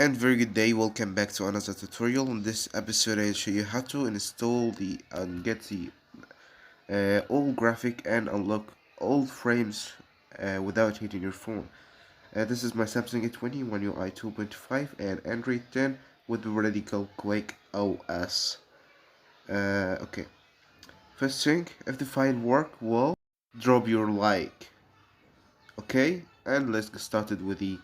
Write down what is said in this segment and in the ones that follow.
And very good day, welcome back to another tutorial. In this episode I'll show you how to install the and get the all graphic and unlock all frames without hitting your phone. This is my Samsung A20 One UI 2.5 and Android 10 with the Radical Quake OS. Okay, first thing, if the file work well, drop your like. Okay, and let's get started with the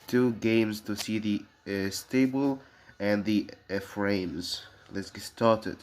two games to see the stable and the frames. Let's get started.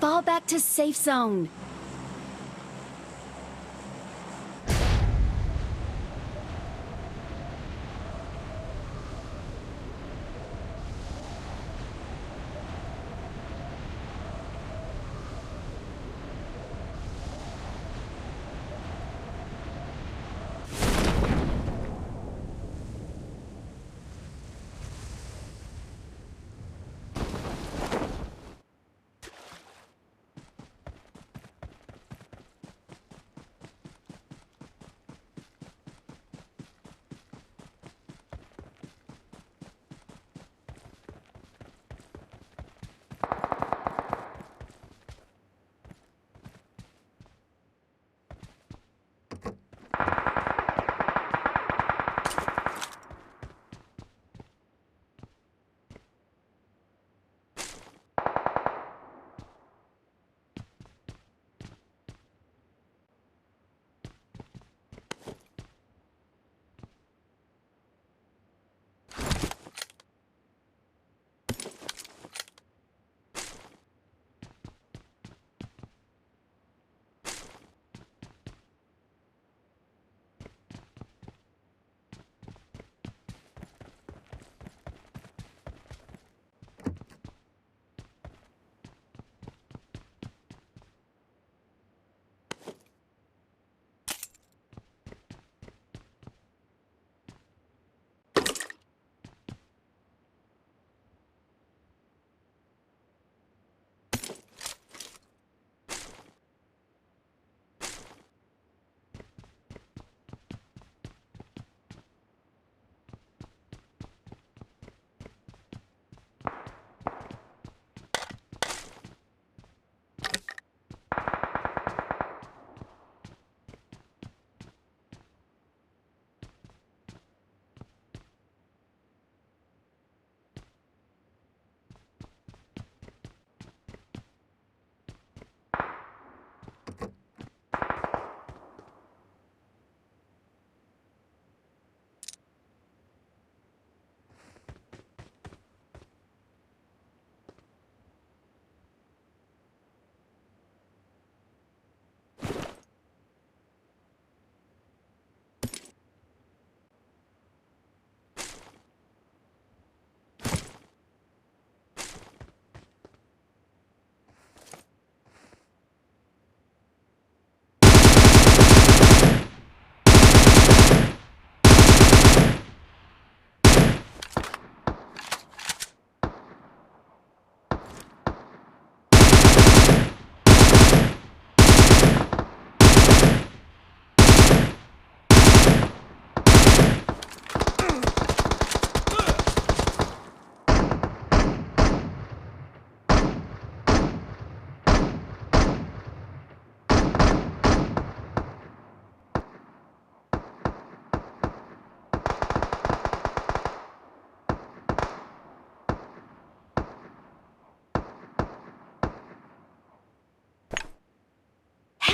Fall back to safe zone.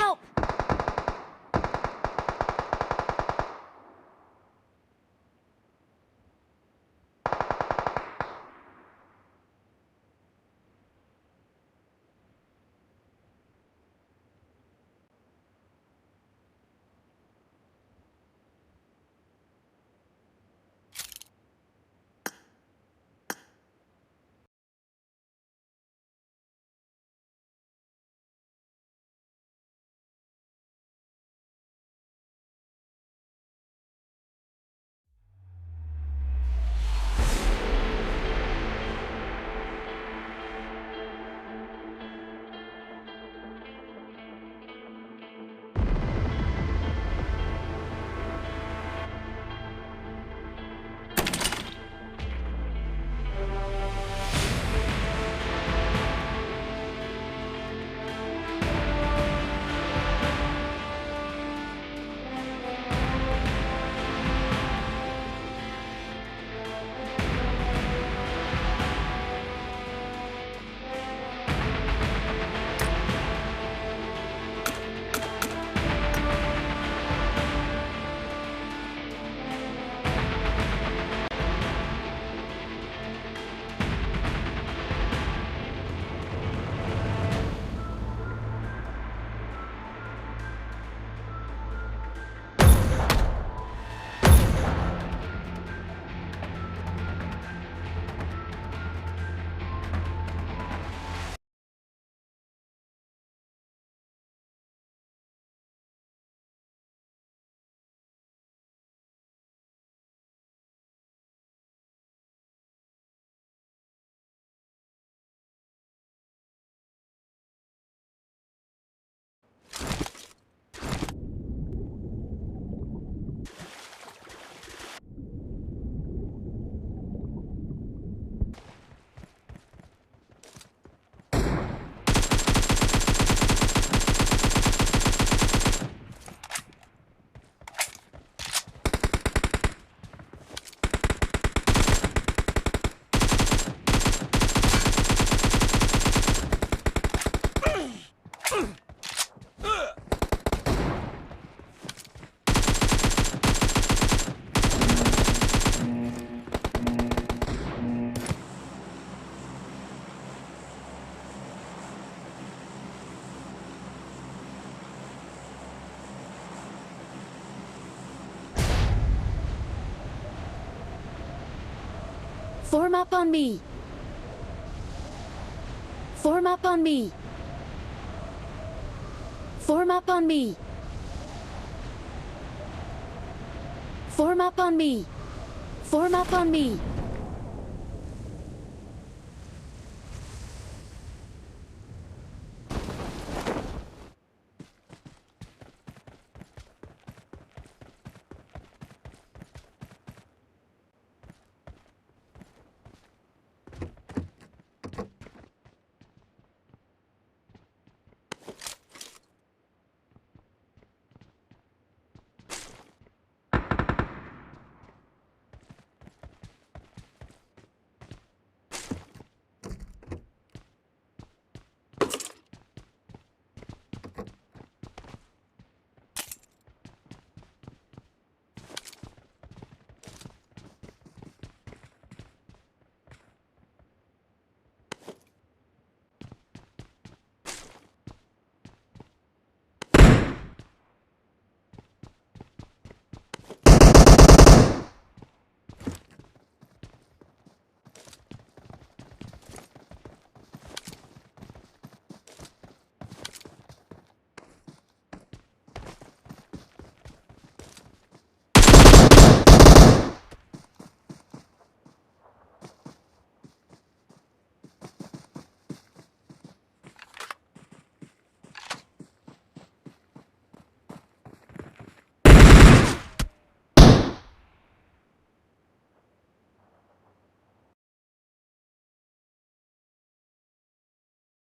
Help! Form up on me! Form up on me! Form up on me! Form up on me! Form up on me!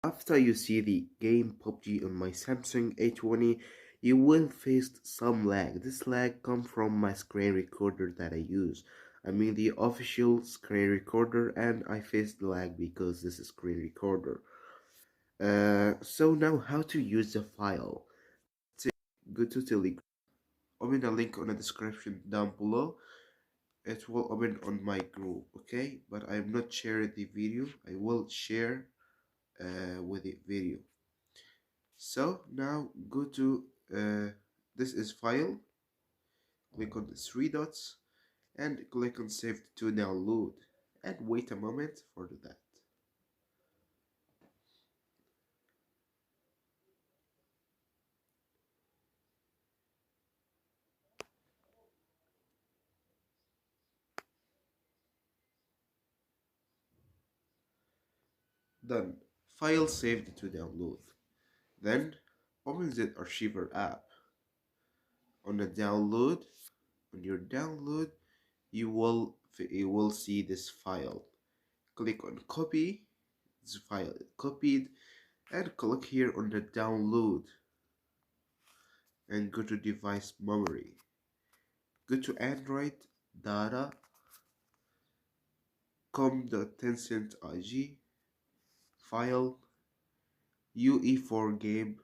After you see the game PUBG on my Samsung A20, you will face some lag. This lag comes from my screen recorder that I use. I mean the official screen recorder, and I faced lag because this is screen recorder. So now how to use the file. go to Telegram. Open a link on the description down below. It will open on my group, okay? But I'm not sharing the video. I will share with the video. So now go to this is file. Click on the three dots and click on save to download. And wait a moment for that. Done. File saved to download. Then open the Archiver app. On the download, on your download, you will see this file. Click on copy. This file is copied, and click here on the download and go to device memory. Go to Android data com.tencent.ig file UE4 game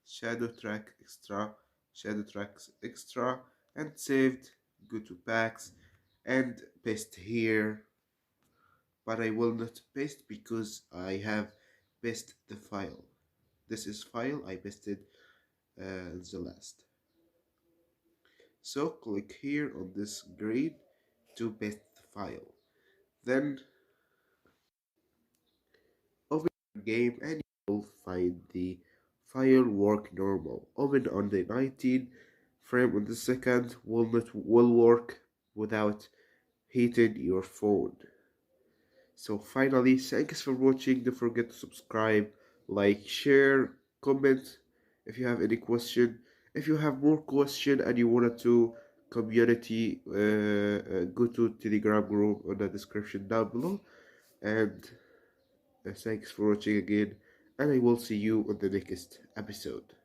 shadow track extra and saved. Go to packs and paste here, but I will not paste because I have pasted the file. This is file I pasted the last. So click here on this green to paste the file. Then open the game and you will find the file work normal. Open on the 19 frame on the second will work without hitting your phone. So finally, thanks for watching. Don't forget to subscribe, like, share, comment if you have any question. If you have more question and you wanted to community, go to Telegram group on the description down below. And thanks for watching again, and I will see you on the next episode.